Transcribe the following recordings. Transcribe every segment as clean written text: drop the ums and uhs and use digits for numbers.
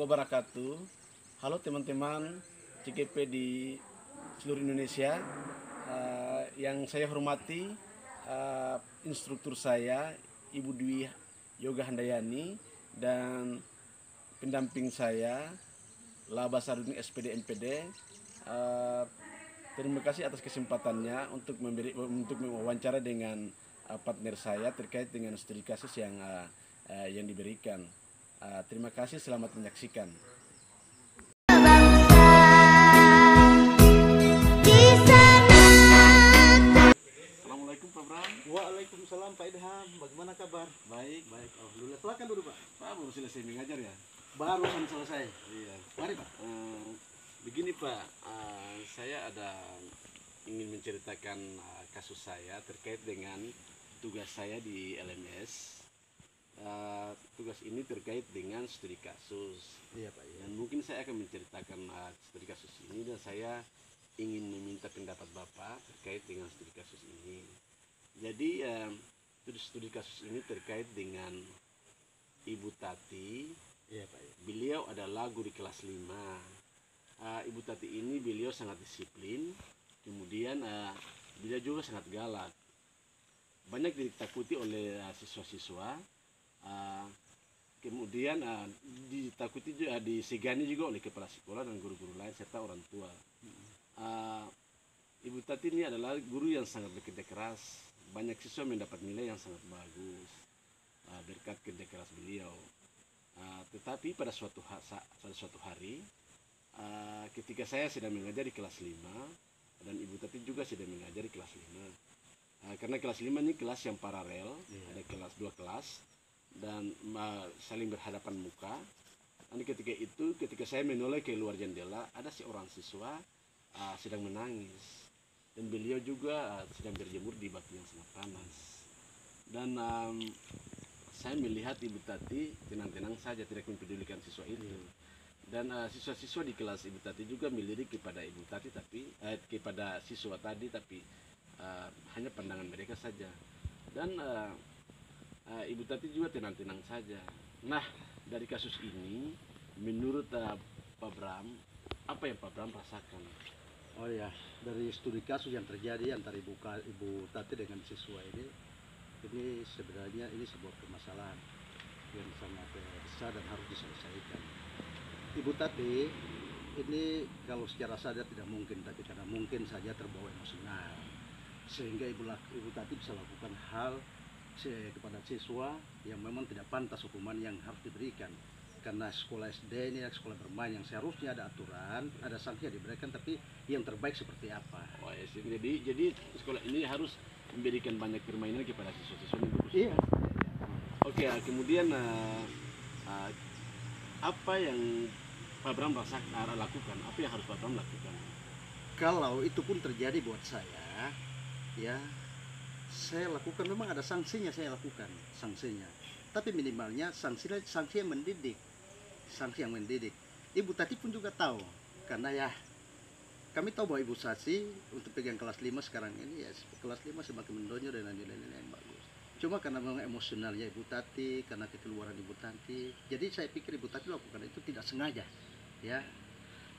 wabarakatuh. Halo teman-teman CGP di seluruh Indonesia. Yang saya hormati instruktur saya Ibu Dwi Yoga Handayani dan pendamping saya Laba Saruni SPD MPD. Terima kasih atas kesempatannya untuk mewawancara dengan partner saya terkait dengan studi kasus yang diberikan. Terima kasih, selamat menyaksikan. Assalamualaikum Pak Bram. Waalaikumsalam Pak Idham. Bagaimana kabar? Baik. Alhamdulillah. Silakan duduk Pak. Pak, baru selesai mengajar ya? Barusan selesai. Iya. Mari Pak. Begini Pak, saya ingin menceritakan kasus saya terkait dengan tugas saya di LMS. Tugas ini terkait dengan studi kasus. Iya Pak. Iya. Dan mungkin saya akan menceritakan studi kasus ini, dan saya ingin meminta pendapat Bapak terkait dengan studi kasus ini. Jadi studi kasus ini terkait dengan Ibu Tati. Iya Pak. Iya. Beliau adalah guru di kelas 5. Ibu Tati ini beliau sangat disiplin, kemudian beliau juga sangat galak. Banyak ditakuti oleh siswa-siswa. Kemudian ditakuti juga, disegani juga oleh kepala sekolah dan guru-guru lain serta orang tua. Ibu Tati ini adalah guru yang sangat bekerja keras. Banyak siswa mendapat nilai yang sangat bagus berkat kerja keras beliau. Tetapi pada suatu hari ketika saya sedang mengajar di kelas 5 dan Ibu Tati juga sedang mengajar di kelas 5. Karena kelas 5 ini kelas yang paralel, ada dua kelas dan saling berhadapan muka. Dan ketika saya menoleh ke luar jendela, ada seorang siswa sedang menangis, dan beliau juga sedang berjemur di batu yang sangat panas. Dan saya melihat Ibu Tati tenang-tenang saja, tidak mempedulikan siswa itu. Dan siswa-siswa di kelas Ibu Tati juga melirik kepada Ibu Tati, kepada siswa tadi, tapi hanya pandangan mereka saja. Dan Ibu Tati juga tenang-tenang saja. Nah, dari kasus ini, menurut Pak Bram, apa yang Pak Bram rasakan? Oh ya, dari studi kasus yang terjadi antara Ibu Tati dengan siswa ini sebenarnya ini sebuah permasalahan yang sangat besar dan harus diselesaikan. Ibu Tati ini kalau secara sadar tidak mungkin, tapi karena mungkin saja terbawa emosional, sehingga Ibu Tati bisa lakukan hal kepada siswa yang memang tidak pantas hukuman yang harus diberikan. Karena sekolah SD ini sekolah bermain yang seharusnya ada aturan, ada sanksi yang diberikan, tapi yang terbaik seperti apa? Oh ya, jadi sekolah ini harus memberikan banyak permainan kepada siswa-siswa. Iya. Oke, kemudian apa yang Pak Bram lakukan? Apa yang harus Pak Bram lakukan? Kalau itu pun terjadi buat saya, ya saya lakukan, memang ada sanksinya, saya lakukan sanksinya. Tapi minimalnya sanksi yang mendidik. Sanksi yang mendidik. Ibu Tati pun juga tahu, karena ya kami tahu bahwa Ibu Tati untuk pegang kelas 5 sekarang ini, ya kelas 5 semakin menonjol dengan nilai-nilai yang bagus. Cuma karena memang emosionalnya Ibu Tati, karena kekeluaran Ibu Tati, jadi saya pikir Ibu Tati lakukan itu tidak sengaja, ya.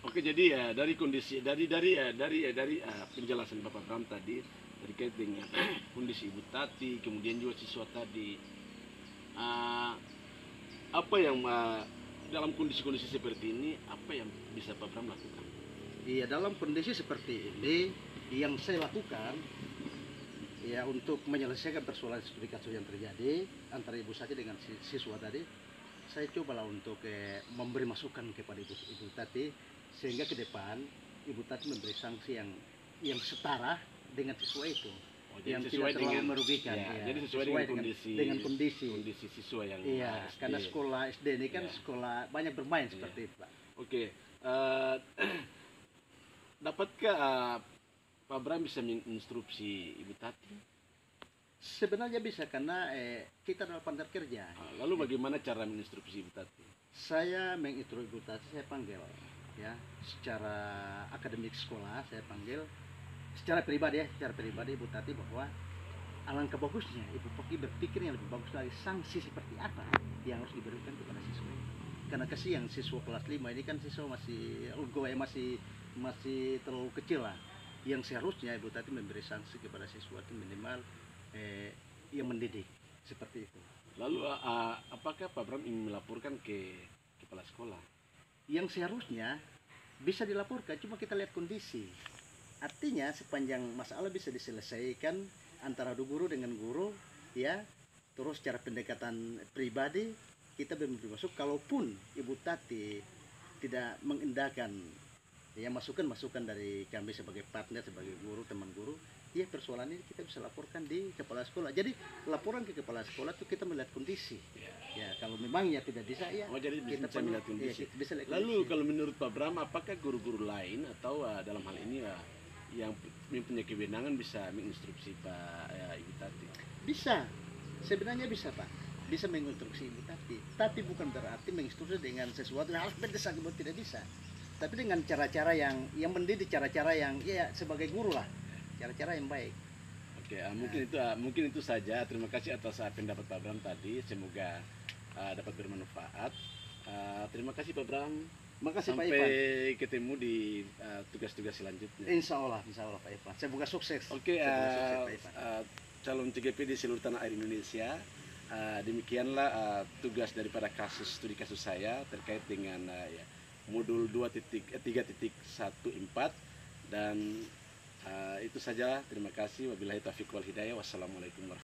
Oke, jadi ya dari kondisi dari penjelasan Bapak Bram tadi terkait dengan kondisi Ibu Tati, kemudian juga siswa tadi, apa yang dalam kondisi-kondisi seperti ini, apa yang bisa Pak Bram lakukan? Iya, dalam kondisi seperti ini yang saya lakukan ya untuk menyelesaikan persoalan studi kasus yang terjadi antara Ibu Tati dengan siswa tadi, saya cobalah untuk memberi masukan kepada Ibu Tati, sehingga ke depan Ibu Tati memberi sanksi yang setara dengan siswa itu. Yang tidak terlalu merugikan. Ya, jadi sesuai dengan kondisi siswa yang SD. Karena sekolah SD ini kan sekolah banyak bermain seperti itu Pak. Oke, dapatkah Pak Bram bisa menginstruksi Ibu Tati? Sebenarnya bisa, karena kita adalah partner kerja. Lalu bagaimana cara menginstruksi Ibu Tati? Saya menginstruksi Ibu Tati, saya panggil ya secara akademik sekolah, saya panggil secara pribadi Ibu Tati, bahwa alangkah bagusnya Ibu Tati berpikir yang lebih bagus lagi, sanksi seperti apa yang harus diberikan kepada siswa. karena kasihan siswa kelas 5 ini kan siswa masih masih terlalu kecil lah. Yang seharusnya Ibu Tati memberi sanksi kepada siswa itu minimal yang mendidik seperti itu. Lalu apakah Pak Bram ingin melaporkan ke kepala sekolah? Yang seharusnya bisa dilaporkan, cuma kita lihat kondisi. Artinya sepanjang masalah bisa diselesaikan antara guru dengan guru, ya, terus cara pendekatan pribadi kita belum masuk. Kalaupun Ibu Tati tidak mengindahkan ya masukan dari kami sebagai partner, sebagai guru, teman guru, ya persoalan ini kita bisa laporkan di kepala sekolah. Jadi laporan ke kepala sekolah itu kita melihat kondisi. Ya kalau memang ya tidak bisa ya. Oh, jadi kita bisa melihat kondisi. Ya, bisa lihat Lalu kondisi. kalau menurut Pak Bram, apakah guru-guru lain atau dalam hal ini yang mempunyai kewenangan bisa menginstruksi Pak Ibu Tati? Bisa, sebenarnya bisa Pak, bisa menginstruksi Ibu Tati. Tapi bukan berarti menginstruksi dengan sesuatu yang harus mendesak, tidak bisa. Tapi dengan cara-cara yang mendidik, cara-cara yang ya sebagai guru lah, cara-cara yang baik. Oke, mungkin itu saja. Terima kasih atas pendapat Pak Bram tadi. Semoga dapat bermanfaat. Terima kasih Pak Bram. Makasih Pak Sampai Ivan. ketemu di tugas-tugas selanjutnya. Insya Allah Pak Ivan. Semoga sukses. Oke, Semoga sukses, Pak Ivan. calon CGP di seluruh tanah air Indonesia. Demikianlah tugas daripada studi kasus saya terkait dengan modul 3.14 dan itu saja. Terima kasih. Wabillahi taufiq wal hidayah. Wassalamualaikum warahmatullahi wabarakatuh.